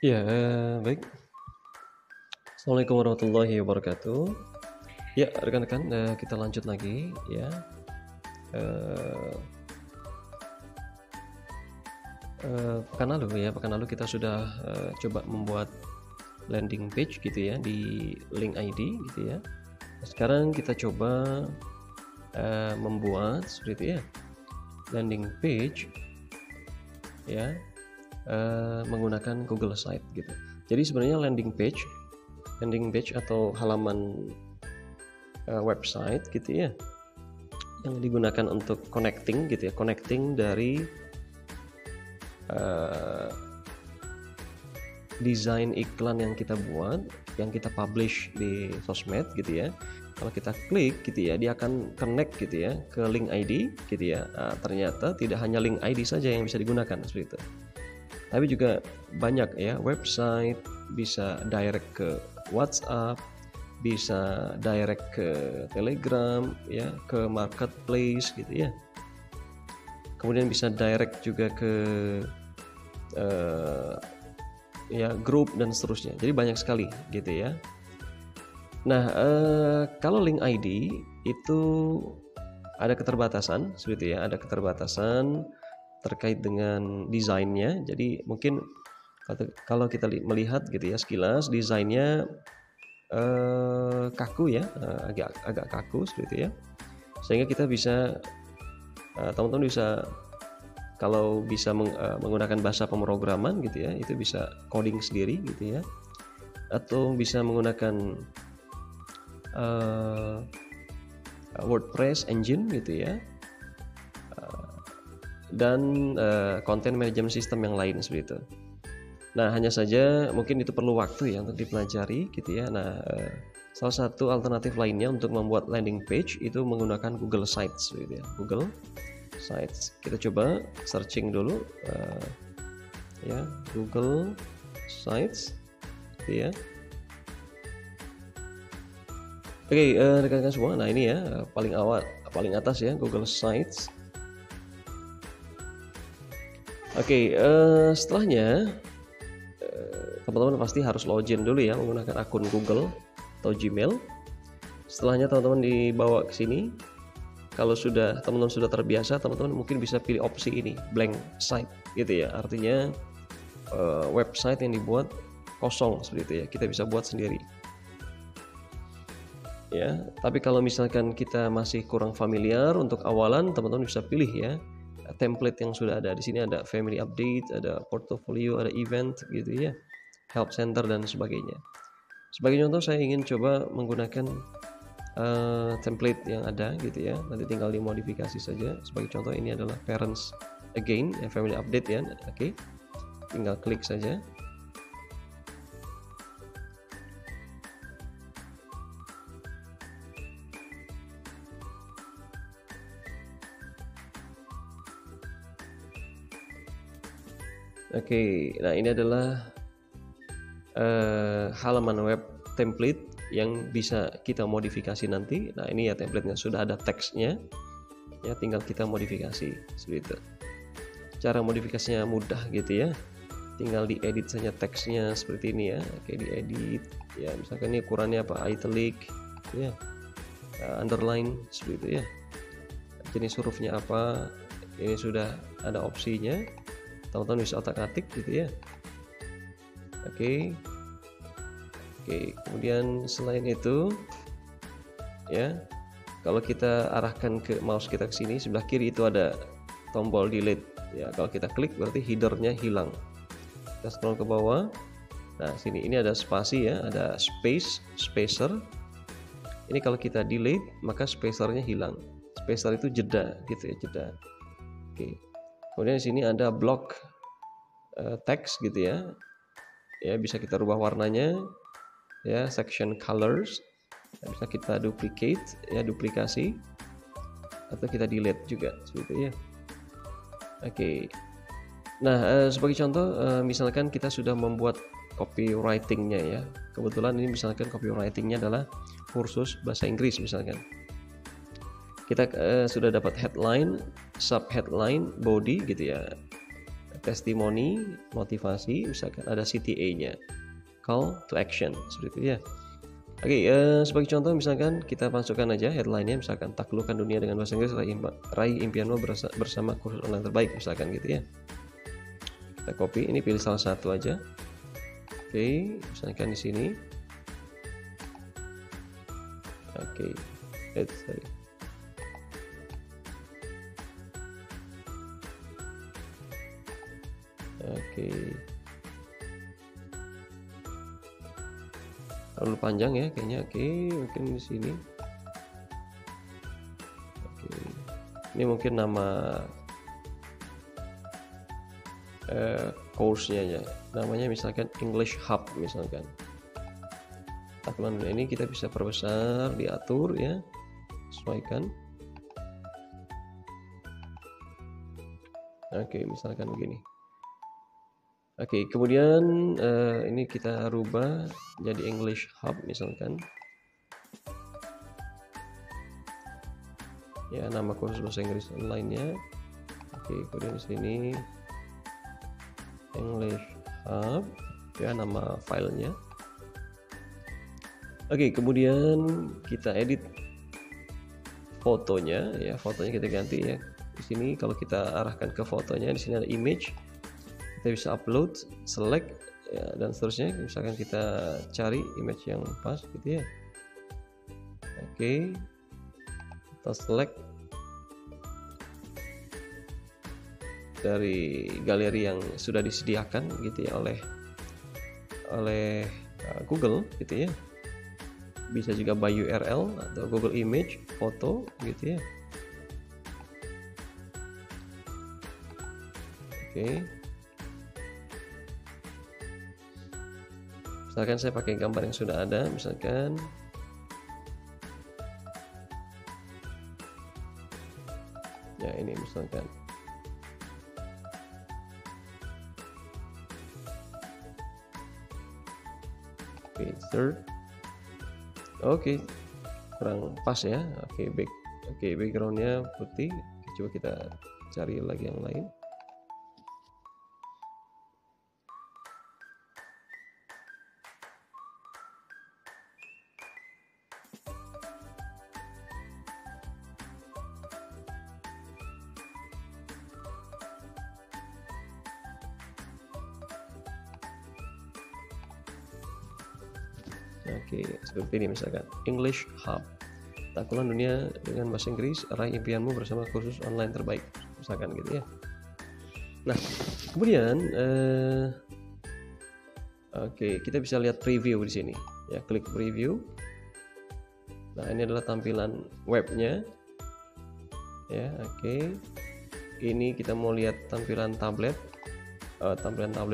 Ya, baik. Assalamualaikum warahmatullahi wabarakatuh. Ya, rekan-rekan, kita lanjut lagi ya. Eh, pekan lalu kita sudah coba membuat landing page gitu ya di link ID gitu ya. Sekarang kita coba membuat seperti itu ya landing page ya menggunakan Google Site gitu. Jadi sebenarnya landing page atau halaman website gitu ya yang digunakan untuk connecting gitu ya, connecting dari desain iklan yang kita buat, yang kita publish di sosmed gitu ya. Kalau kita klik gitu ya, dia akan connect gitu ya ke link ID gitu ya. Nah, ternyata tidak hanya link ID saja yang bisa digunakan seperti itu, tapi juga banyak ya, website bisa direct ke WhatsApp, bisa direct ke Telegram ya, ke marketplace gitu ya. Kemudian bisa direct juga ke ya grup dan seterusnya. Jadi banyak sekali gitu ya. Nah, kalau link ID itu ada keterbatasan seperti ya, ada keterbatasan terkait dengan desainnya. Jadi mungkin kalau kita melihat gitu ya sekilas desainnya kaku ya, agak kaku seperti itu ya. Sehingga kita bisa teman-teman bisa, kalau bisa menggunakan bahasa pemrograman gitu ya, itu bisa coding sendiri gitu ya, atau bisa menggunakan WordPress engine gitu ya, dan content management system yang lain seperti itu. Nah, hanya saja mungkin itu perlu waktu ya untuk dipelajari gitu ya. Nah, salah satu alternatif lainnya untuk membuat landing page itu menggunakan Google Sites gitu ya, Google Sites. Kita coba searching dulu ya, Google Sites gitu ya. Oke, rekan-rekan semua, nah ini ya paling atas ya, Google Sites. Oke, setelahnya teman-teman pasti harus login dulu ya menggunakan akun Google atau Gmail. Setelahnya teman-teman dibawa ke sini. Kalau teman-teman sudah terbiasa, teman-teman mungkin bisa pilih opsi ini, blank site gitu ya. Artinya website yang dibuat kosong seperti itu ya. Kita bisa buat sendiri. Ya, tapi kalau misalkan kita masih kurang familiar untuk awalan, teman-teman bisa pilih ya template yang sudah ada. Di sini ada family update, ada portfolio, ada event gitu ya, help center dan sebagainya. Sebagai contoh, saya ingin coba menggunakan template yang ada gitu ya. Nanti tinggal dimodifikasi saja. Sebagai contoh, ini adalah parents again ya, family update ya. Oke, tinggal klik saja. Oke, nah ini adalah halaman web template yang bisa kita modifikasi nanti. Nah, ini ya templatenya, sudah ada teksnya ya, tinggal kita modifikasi seperti itu. Cara modifikasinya mudah gitu ya, tinggal diedit saja teksnya seperti ini ya. Oke, diedit ya, misalkan ini ukurannya apa, italic ya, underline seperti itu ya, jenis hurufnya apa, ini sudah ada opsinya, teman-teman bisa otak-atik gitu ya. Oke, kemudian selain itu ya, kalau kita arahkan ke mouse kita ke sini, sebelah kiri itu ada tombol delete ya. Kalau kita klik berarti headernya hilang. Kita scroll ke bawah. Nah, sini ini ada spasi ya, ada spacer. Ini kalau kita delete maka spacernya hilang. Spacer itu jeda gitu ya, jeda. Oke. Kemudian di sini ada block text gitu ya. Ya, bisa kita rubah warnanya ya, section colors. Bisa kita duplikasi atau kita delete juga seperti itu ya. Oke. Nah, sebagai contoh, misalkan kita sudah membuat copywritingnya ya. Kebetulan ini misalkan copywritingnya adalah kursus bahasa Inggris misalkan. Kita sudah dapat headline, sub headline, body gitu ya. testimoni, motivasi, misalkan ada CTA-nya, call to action, seperti itu ya. Oke, sebagai contoh misalkan kita masukkan aja headline-nya, misalkan taklukkan dunia dengan bahasa Inggris, raih impianmu bersama kursus online terbaik, misalkan gitu ya. Kita copy, ini pilih salah satu aja. Oke, misalkan di sini. Oke, sorry. Oke. Terlalu panjang ya kayaknya. Oke, mungkin di sini. Oke. Ini mungkin nama course-nya ya. Namanya misalkan English Hub misalkan. Taklukan ini kita bisa perbesar, diatur ya. Sesuaikan. Oke, misalkan begini. Oke, kemudian ini kita rubah jadi English Hub misalkan. Ya, nama kursus bahasa Inggris online-nya. Oke, kemudian di sini English Hub, ya nama filenya. Oke, kemudian kita edit fotonya, ya fotonya kita ganti ya. Di sini kalau kita arahkan ke fotonya, di sini ada image. Kita bisa upload, select ya, dan seterusnya. Misalkan kita cari image yang pas gitu ya. Oke, kita select dari galeri yang sudah disediakan gitu ya oleh Google gitu ya. Bisa juga by URL atau Google Image foto gitu ya. Oke. Misalkan saya pakai gambar yang sudah ada, misalkan ya ini misalkan. Oke, insert. Oke, kurang pas ya. Oke, backgroundnya putih. Coba kita cari lagi yang lain. Oke, seperti ini misalkan English Hub, taklukan dunia dengan bahasa Inggris, raih impianmu bersama kursus online terbaik, misalkan gitu ya. Nah, kemudian oke, kita bisa lihat preview di sini ya, klik preview. Nah, ini adalah tampilan webnya ya. Oke, ini kita mau lihat tampilan tablet,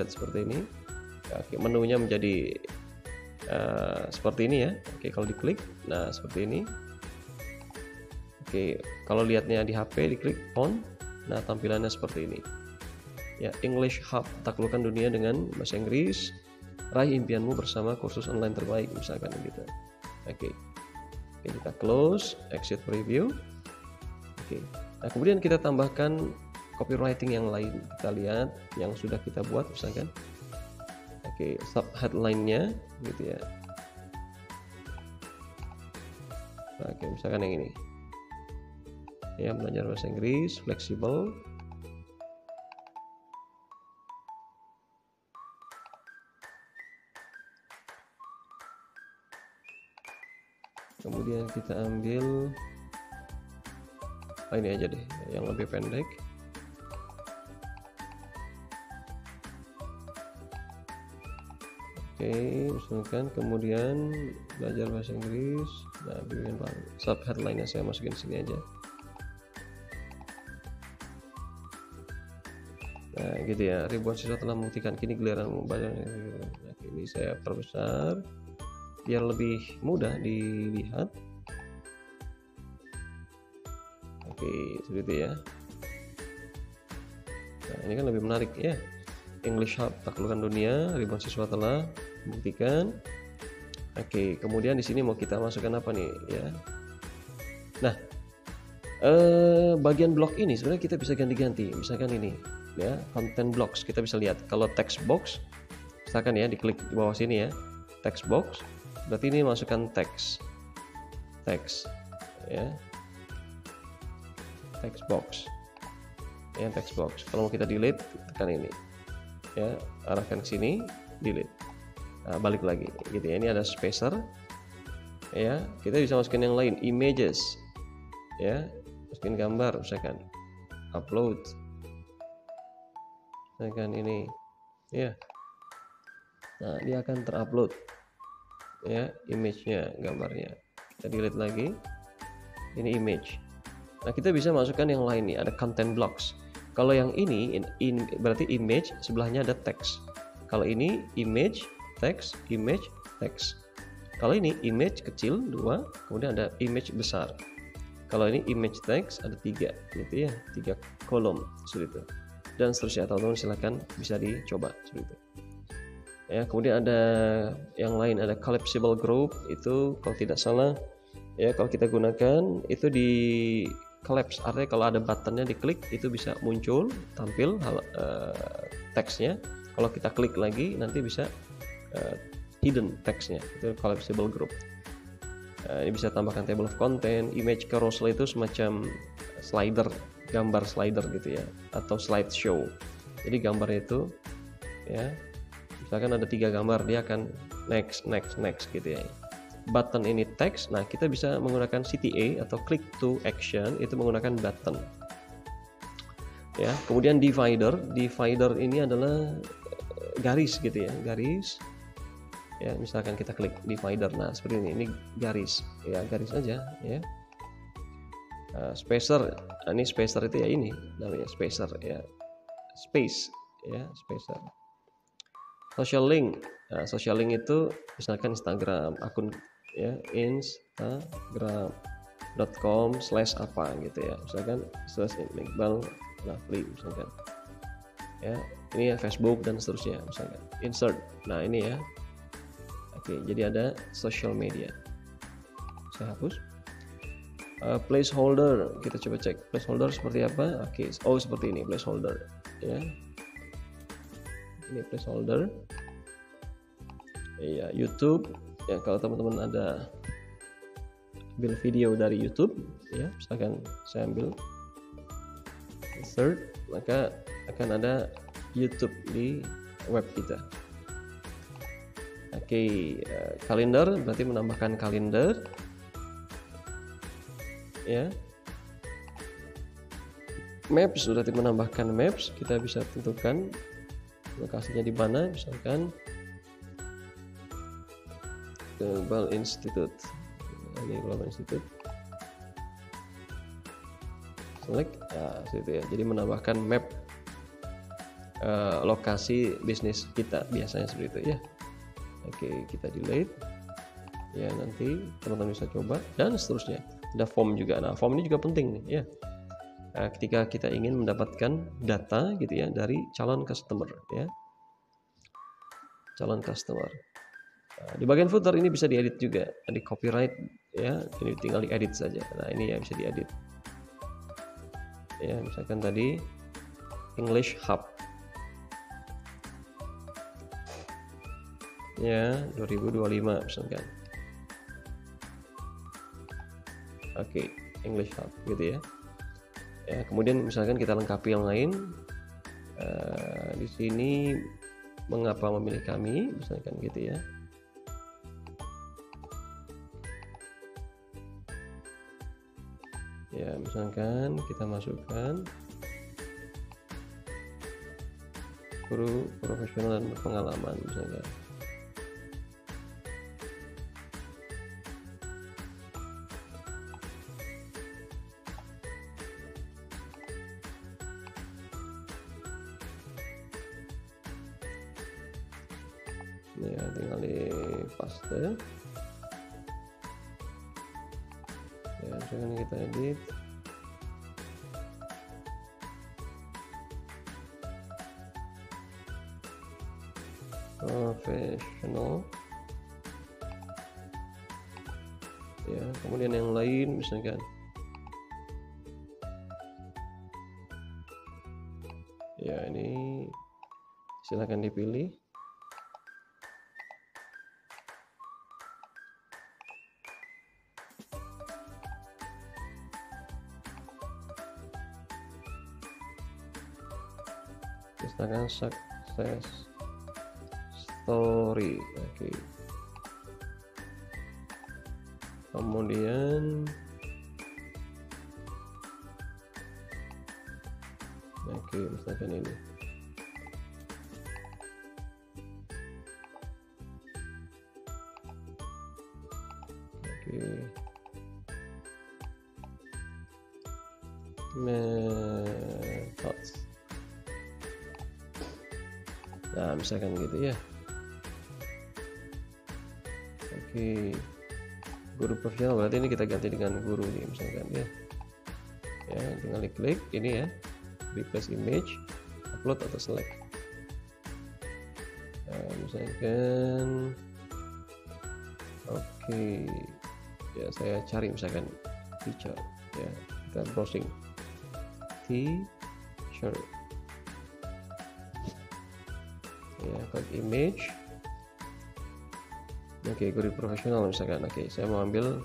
seperti ini. Oke, menunya menjadi seperti ini ya. Oke, kalau diklik, nah seperti ini. Oke, kalau lihatnya di HP, diklik on, nah tampilannya seperti ini ya. English Hub, taklukkan dunia dengan bahasa Inggris, raih impianmu bersama kursus online terbaik, misalkan gitu. Oke, kita close, exit preview. Oke, nah kemudian kita tambahkan copywriting yang lain. Kita lihat yang sudah kita buat misalkan. Oke, sub headline-nya gitu ya. Oke, misalkan yang ini. Ya, belajar bahasa Inggris, fleksibel. Kemudian kita ambil ini aja deh, yang lebih pendek. Oke, misalkan kemudian belajar bahasa Inggris. Nah, bikin sub headline-nya saya masukin sini aja. Nah, gitu ya. Ribuan siswa telah membuktikan kini giliran membaca. Nah, ini saya perbesar biar lebih mudah dilihat. Oke, seperti itu ya. Nah, ini kan lebih menarik ya. English Hub, taklukkan dunia, ribuan siswa telah membuktikan. Oke, kemudian di sini mau kita masukkan apa nih ya. Nah, bagian blog ini sebenarnya kita bisa ganti-ganti. Misalkan ini ya, content blocks. Kita bisa lihat kalau text box, misalkan ya diklik di bawah sini ya, text box, berarti ini masukkan teks ya, text box ya, text box. Kalau mau kita delete, tekan ini ya, arahkan ke sini, delete. Nah, balik lagi gitu ya. Ini ada spacer ya, kita bisa masukin yang lain, images ya, masukin gambar, misalkan upload, misalkan ini ya. Nah, dia akan terupload ya, image-nya, gambarnya. Kita delete lagi, ini image. Nah, kita bisa masukkan yang lain nih, ada content blocks. Kalau yang ini berarti image, sebelahnya ada text. Kalau ini image, text, image, text. Kalau ini image kecil 2, kemudian ada image besar. Kalau ini image text ada 3 gitu ya, 3 kolom seperti itu. Dan seterusnya, teman-teman silahkan bisa dicoba seperti itu. Ya, kemudian ada yang lain, ada collapsible group, itu kalau tidak salah ya, kalau kita gunakan itu di collapse, artinya kalau ada buttonnya diklik itu bisa muncul, tampil teksnya. Kalau kita klik lagi nanti bisa hidden teksnya, itu collapsible group. Ini bisa tambahkan table of content, image carousel itu semacam slider, gambar slider gitu ya, atau slideshow. Jadi gambarnya itu ya, misalkan ada 3 gambar, dia akan next gitu ya. Button ini text, nah kita bisa menggunakan CTA atau click to action, itu menggunakan button ya. Kemudian divider ini adalah garis gitu ya, garis ya, misalkan kita klik divider, nah seperti ini garis ya, garis aja ya. Spacer, ini spacer itu ya, ini namanya spacer ya, space ya, spacer. Social link, nah, social link itu misalkan Instagram, akun ya, instagram.com/apa gitu ya, misalkan /Iqbal Rafli misalkan ya, ini ya Facebook dan seterusnya, misalkan insert. Nah ini ya, oke, jadi ada social media. Saya hapus. Placeholder, kita coba cek placeholder seperti apa. Oke, oh seperti ini placeholder ya, ini placeholder ya. YouTube ya, kalau teman-teman ada ambil video dari YouTube ya, misalkan saya ambil insert, maka akan ada YouTube di web kita. Oke, kalender berarti menambahkan kalender ya. Maps berarti menambahkan maps, kita bisa tentukan lokasinya di mana, misalkan Global Institute, ini Global Institute, select ya, situ ya. Jadi menambahkan map lokasi bisnis kita, biasanya seperti itu ya. Oke, kita delete ya, nanti teman-teman bisa coba dan seterusnya. Ada form juga. Nah, form ini juga penting nih ya. Ketika kita ingin mendapatkan data gitu ya dari calon customer ya, calon customer. Nah, di bagian footer ini bisa diedit juga, di copyright ya, ini tinggal diedit saja. Nah ini ya bisa diedit ya, misalkan tadi English Hub ya 2025 misalkan. Oke, English Hub gitu ya. Ya, kemudian misalkan kita lengkapi yang lain. Di sini mengapa memilih kami, misalkan gitu ya. Ya, misalkan kita masukkan guru profesional dan berpengalaman misalkan. Ya, tinggal di paste ya, misalkan kita edit profesional ya, kemudian yang lain misalkan ya, ini Silahkan dipilih. Misalkan success story. Oke. Kemudian misalkan ini. Methods. Nah, misalkan gitu ya. Oke. Guru profesional berarti ini kita ganti dengan guru nih misalkan ya. Ya, tinggal diklik ini ya. Replace image, upload atau select. Nah, misalkan oke. Ya, saya cari misalkan teacher ya. Kita browsing teacher. Ya, klik image. Oke, guru profesional misalkan. Oke, saya mau ambil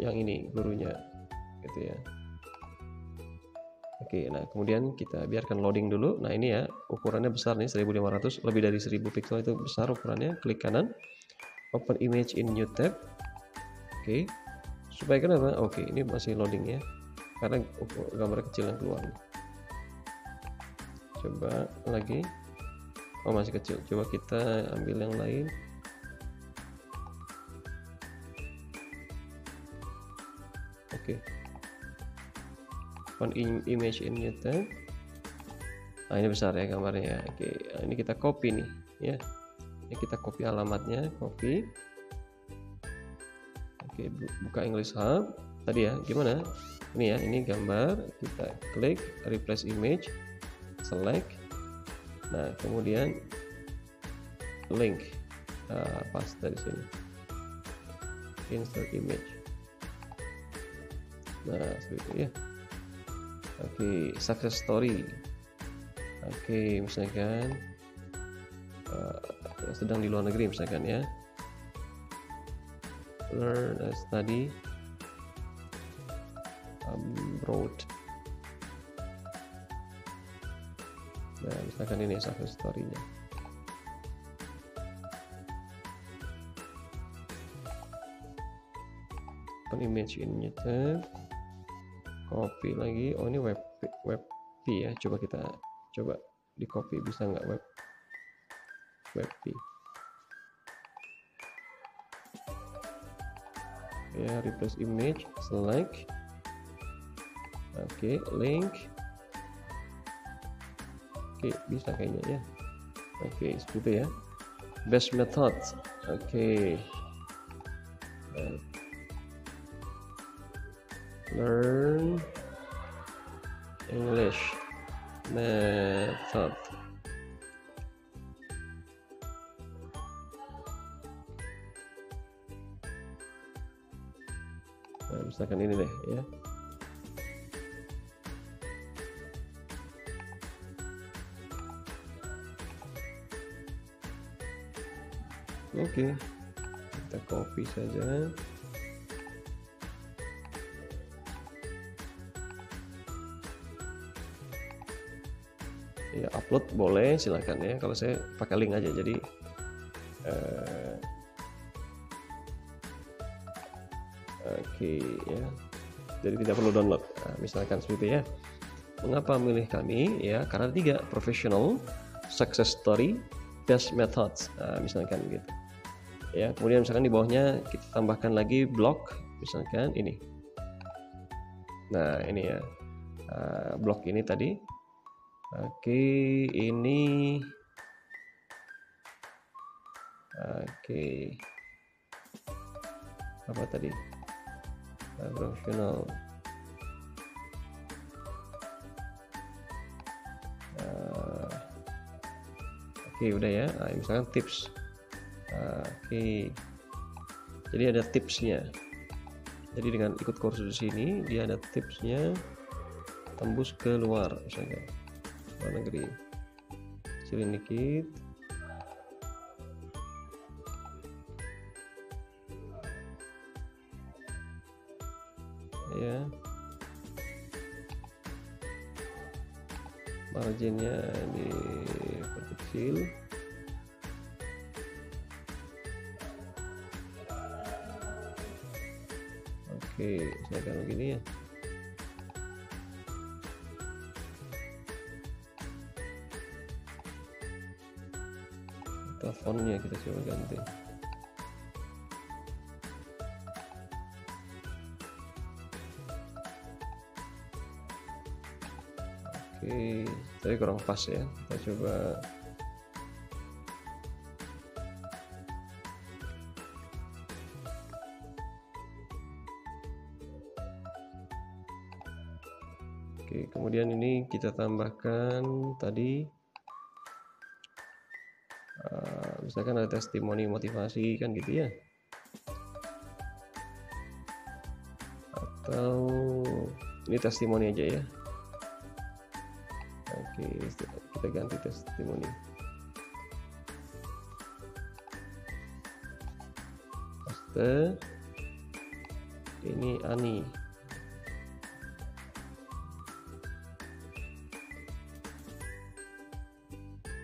yang ini gurunya gitu ya. Oke, nah kemudian kita biarkan loading dulu. Nah ini ya, ukurannya besar nih, 1500, lebih dari 1000 pixel itu besar ukurannya. Klik kanan, open image in new tab. Oke, supaya kenapa? Oke, ini masih loading ya, karena gambar kecil yang keluar. Coba lagi. Oh, masih kecil. Coba kita ambil yang lain. Oke. On image in new tab. Nah, ini besar ya gambarnya. Oke, nah, ini kita copy nih ya. Ini kita copy alamatnya, copy. Oke, buka English Hub. Tadi ya, gimana? Ini ya, ini gambar. Kita klik replace image, select. Nah, kemudian link, pas dari sini, insert image. Nah, seperti itu ya. Oke, success story. Oke, misalkan yang sedang di luar negeri misalkan ya. Learn and study abroad. Nah, misalkan ini success story-nya. Open image in new tab. Copy lagi. Oh, ini web P ya. Coba kita di copy, bisa nggak web P? Ya, replace image, select. Oke, link. Oke, bisa kayaknya ya. Oke, seperti ya. Best method. Oke. Learn English method. Nah, misalkan ini deh ya. Oke, kita copy saja. Ya, upload boleh, silakan ya. Kalau saya pakai link aja, jadi oke ya. Jadi tidak perlu download. Nah, misalkan seperti ya. Mengapa milih kami? Ya, karena 3, professional, success story, best methods. Nah, misalkan gitu. Ya, kemudian misalkan di bawahnya kita tambahkan lagi blog, misalkan ini. Nah, ini ya. Blog ini tadi. Oke, ini. Oke. Apa tadi? Profesional. Oke, udah ya. Nah, misalkan tips. Oke. Jadi ada tipsnya. Jadi dengan ikut kursus di sini, dia ada tipsnya tembus ke luar misalkan. luar negeri. Kecilin dikit. Ya, marginnya diperkecil. Oke, saya akan begini ya. Kita fontnya kita coba ganti. Oke, tapi kurang pas ya. Kita coba. Oke, kemudian ini kita tambahkan tadi, misalkan ada testimoni motivasi kan gitu ya, atau ini testimoni aja ya. Oke, kita ganti testimoni. Paste. Ini Ani.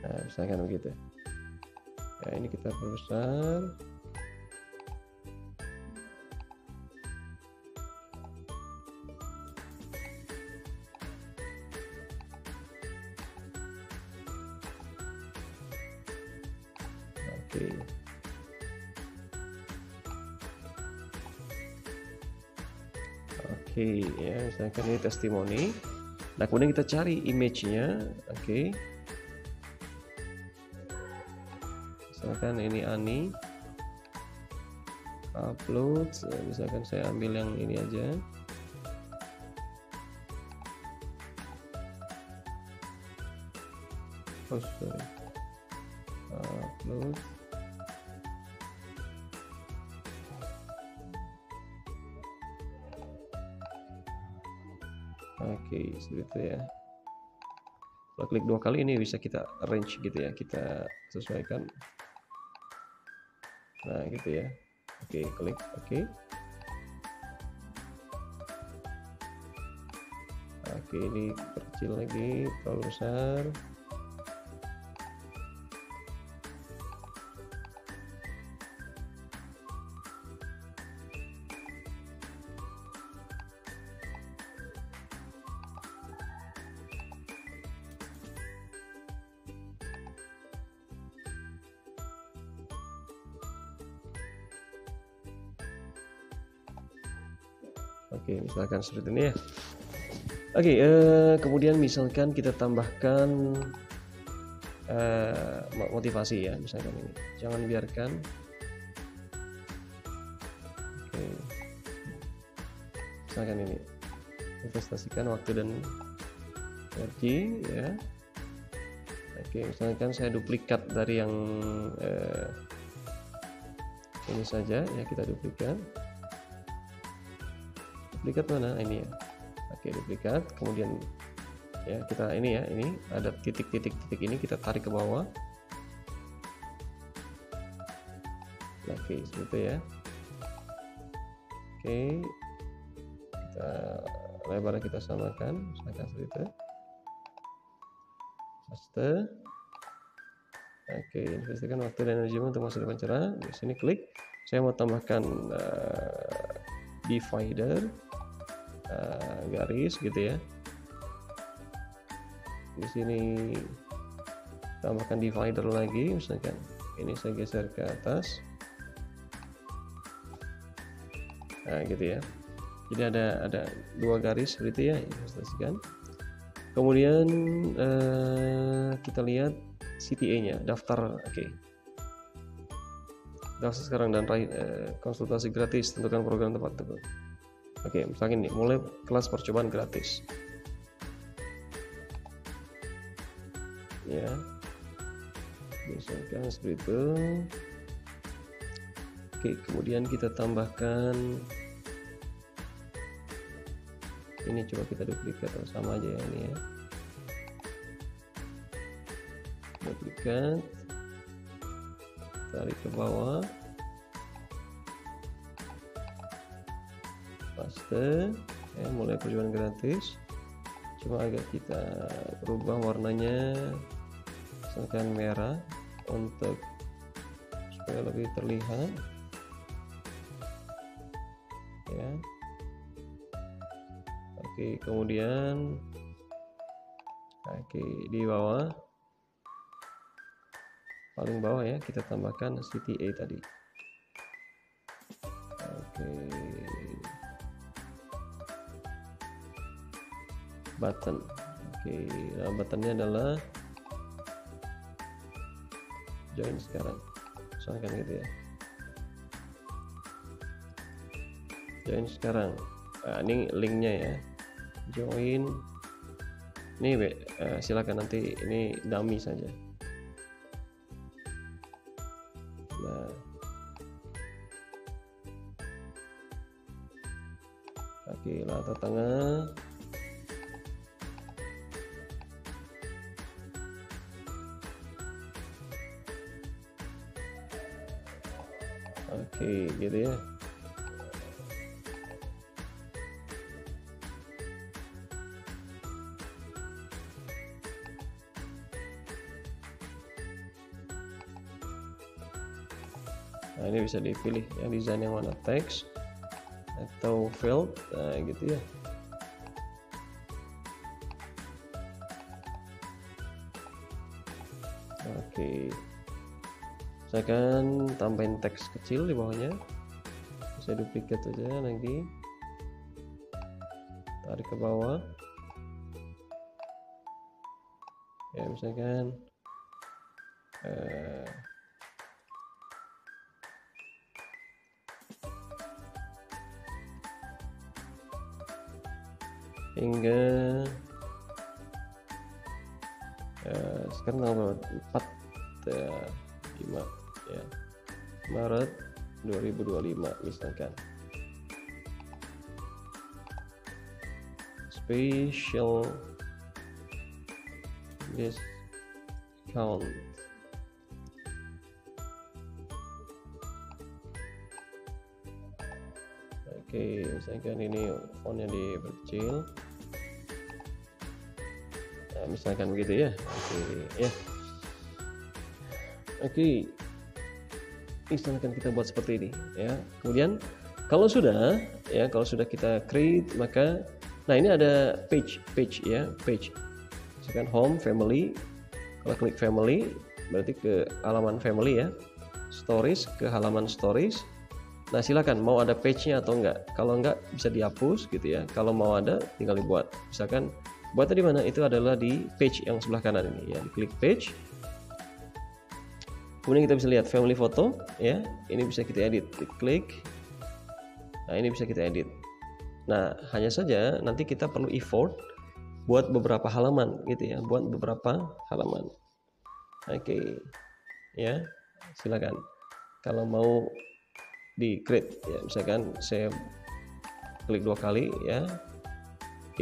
Nah, misalkan begitu. Ya, ini kita perbesar. Oke, ya, misalkan ini testimoni. Nah, kemudian kita cari image-nya. Oke. Misalkan ini Ani. Upload. Misalkan saya ambil yang ini aja. Oh, sorry. Upload. Oke, seperti itu ya. Kalau klik 2 kali ini bisa kita arrange gitu ya, kita sesuaikan. Nah, gitu ya. Oke, klik oke. Oke, ini kecil lagi, terlalu besar. Oke, misalkan seperti ini ya. Oke, kemudian misalkan kita tambahkan motivasi ya, misalkan ini. Jangan biarkan. Oke. Misalkan ini. Investasikan waktu dan energi ya. Oke, misalkan saya duplikat dari yang ini saja ya, kita duplikat. Duplikat mana ini ya. Oke, duplikat, kemudian ya kita ini ya, ini ada titik-titik ini kita tarik ke bawah. Oke, seperti ya. Oke, kita lebarnya kita samakan, misalkan seperti itu. Paste. Oke, investasikan waktu dan energi untuk masa depan cerah. Di sini klik. Saya mau tambahkan divider. Garis gitu ya. Di sini tambahkan divider lagi, misalkan ini saya geser ke atas. Nah, gitu ya. Jadi ada 2 garis seperti itu ya, investasikan. Kemudian kita lihat CTA-nya, daftar. Oke. Daftar sekarang dan konsultasi gratis, tentukan program tepat tepat. Oke, misalnya ini mulai kelas percobaan gratis. Ya. Misalkan seperti itu. Oke, kemudian kita tambahkan ini, coba kita duplikat sama aja ya ini ya. duplikat, tarik ke bawah, paste. Ya, mulai perjuangan gratis, cuma agak kita rubah warnanya misalkan merah untuk supaya lebih terlihat ya. Oke, kemudian di bawah, paling bawah ya, kita tambahkan CTA tadi. Oke, button. Oke, nah buttonnya adalah join sekarang, misalkan gitu ya, join sekarang. Nah, ini linknya ya, join. Ini silakan, nanti ini dummy saja. Nah, oke, latar tengah. Oke, gitu ya. Nah, ini bisa dipilih ya, desain yang mana, teks atau field, nah gitu ya. Oke, saya akan tambahin teks kecil di bawahnya, bisa duplikat saja lagi, tarik ke bawah ya, misalkan hingga sekarang tanggal 5 ya, Maret 2025 misalkan. Special discount. Oke, misalkan ini fontnya diperkecil. Nah, misalkan begitu ya. Oke, ya. Oke. Misalkan kita buat seperti ini ya. Kemudian kalau sudah kita create, maka nah ini ada page ya, page. Misalkan home, family. Kalau klik family berarti ke halaman family ya. Stories ke halaman stories. Nah, silakan mau ada page-nya atau enggak. Kalau enggak bisa dihapus gitu ya. Kalau mau ada tinggal dibuat. Misalkan buatnya di mana? Itu adalah di page yang sebelah kanan ini ya. Diklik page. Kemudian kita bisa lihat family photo ya. Ini bisa kita edit. Diklik. Nah, ini bisa kita edit. Nah, hanya saja nanti kita perlu effort buat beberapa halaman gitu ya. Buat beberapa halaman. Oke. Ya. Silakan. Kalau mau di create ya, misalkan saya klik 2 kali ya,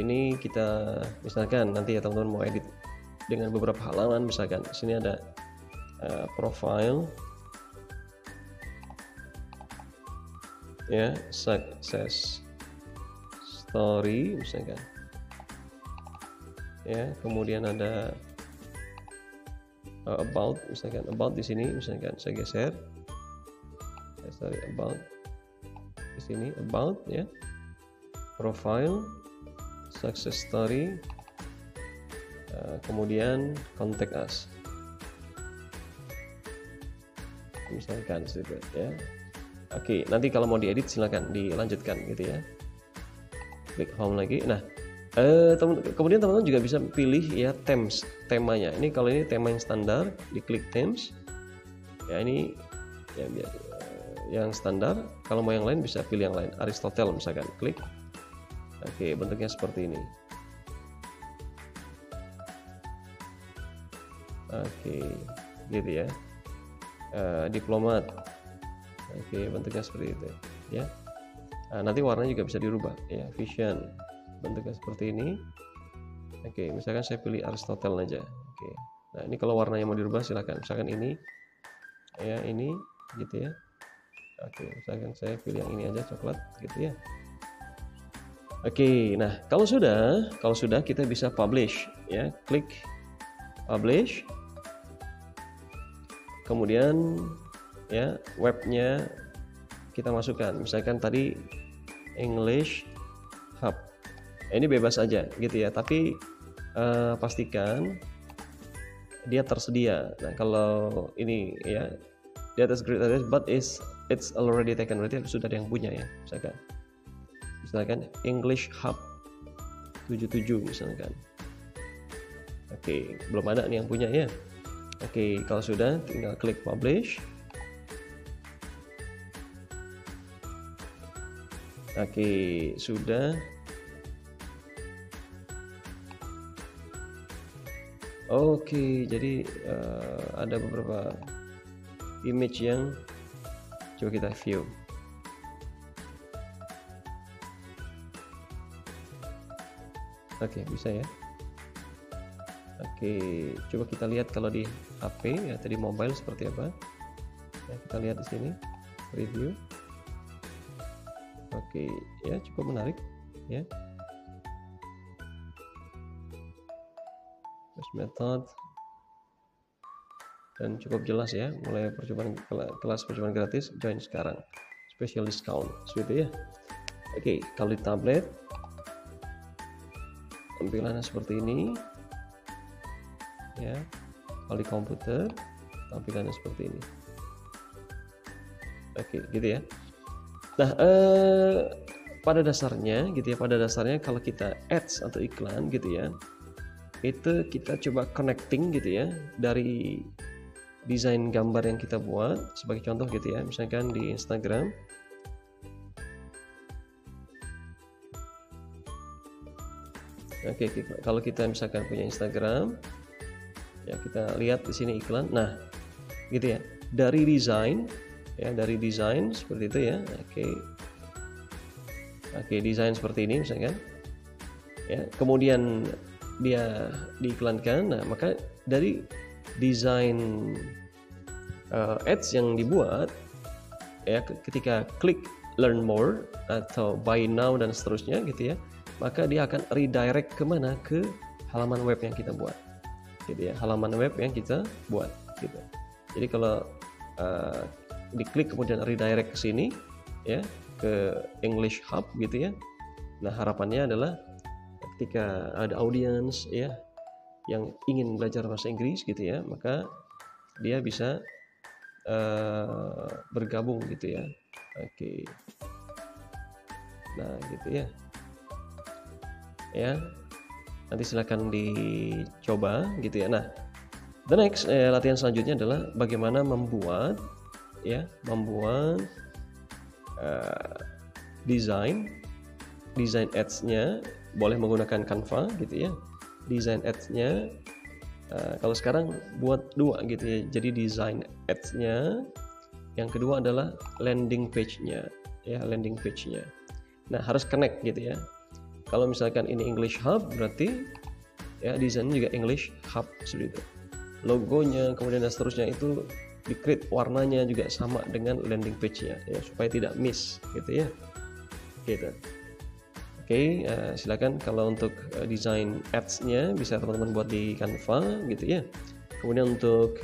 ini kita misalkan nanti ya teman-teman mau edit dengan beberapa halaman, misalkan di sini ada profile ya, success story misalkan ya, kemudian ada about, misalkan about di sini, misalkan saya geser, about di sini, about ya, profile, success story, kemudian contact us misalkan seperti ya. Oke, nanti kalau mau diedit silakan dilanjutkan gitu ya. Klik home lagi. Nah, kemudian teman-teman juga bisa pilih ya themes, temanya. Ini kalau ini tema yang standar, diklik themes ya, ini ya biar yang standar. Kalau mau yang lain bisa pilih yang lain, Aristotle misalkan, klik. Oke, bentuknya seperti ini. Oke, gitu ya. Diplomat. Oke, bentuknya seperti itu ya. Nah, nanti warnanya juga bisa dirubah ya. Vision, bentuknya seperti ini. Oke, misalkan saya pilih Aristotle aja. Oke, Nah, ini kalau warnanya mau dirubah silakan. Misalkan ini, ya ini, gitu ya. Oke, misalkan saya pilih yang ini aja, coklat, gitu ya. Oke, nah kalau sudah kita bisa publish, ya. Klik publish. Kemudian, ya webnya kita masukkan. Misalkan tadi English Hub. Ini bebas aja, gitu ya. Tapi pastikan dia tersedia. Nah, kalau ini ya di atas grid address but it's already taken, berarti sudah ada yang punya ya. Misalkan English Hub 77 misalkan. Oke, belum ada nih yang punya ya. Oke, kalau sudah tinggal klik publish. Oke, sudah. Oke, jadi ada beberapa image yang coba kita view. Oke, bisa ya. Oke, coba kita lihat kalau di HP ya, tadi mobile seperti apa. Ya, kita lihat di sini review. Oke, ya cukup menarik ya. Method dan cukup jelas ya, mulai kelas percobaan gratis, join sekarang, special discount seperti ya. Oke, kalau di tablet tampilannya seperti ini ya, kalau di komputer tampilannya seperti ini. Oke, gitu ya. Nah, pada dasarnya gitu ya, kalau kita ads atau iklan gitu ya, itu kita coba connecting gitu ya dari desain gambar yang kita buat. Sebagai contoh gitu ya, misalkan di Instagram. Oke, kalau kita misalkan punya Instagram ya, kita lihat di sini iklan. Nah, gitu ya, dari desain ya, seperti itu ya. Oke, desain seperti ini misalkan ya, kemudian dia diiklankan. Nah, maka dari desain ads yang dibuat ya, ketika klik learn more atau buy now dan seterusnya gitu ya, maka dia akan redirect kemana, ke halaman web yang kita buat gitu ya, halaman web yang kita buat gitu. Jadi kalau diklik kemudian redirect ke sini ya, ke English Hub gitu ya. Nah, harapannya adalah ketika ada audiens ya yang ingin belajar bahasa Inggris gitu ya, maka dia bisa bergabung gitu ya. Oke, nah gitu ya. Ya, nanti silakan dicoba gitu ya. Nah, the next latihan selanjutnya adalah bagaimana membuat desain ads-nya. Boleh menggunakan Canva gitu ya. Desain ads-nya kalau sekarang buat dua gitu ya. Jadi desain ads-nya, yang kedua adalah landing page-nya ya, Nah, harus connect gitu ya. Kalau misalkan ini English Hub, berarti ya desainnya juga English Hub seperti itu. Logonya kemudian dan seterusnya itu di-create, warnanya juga sama dengan landing page-nya ya, supaya tidak miss gitu ya. Gitu. Oke, silakan kalau untuk desain ads-nya bisa teman-teman buat di Canva gitu ya. Kemudian untuk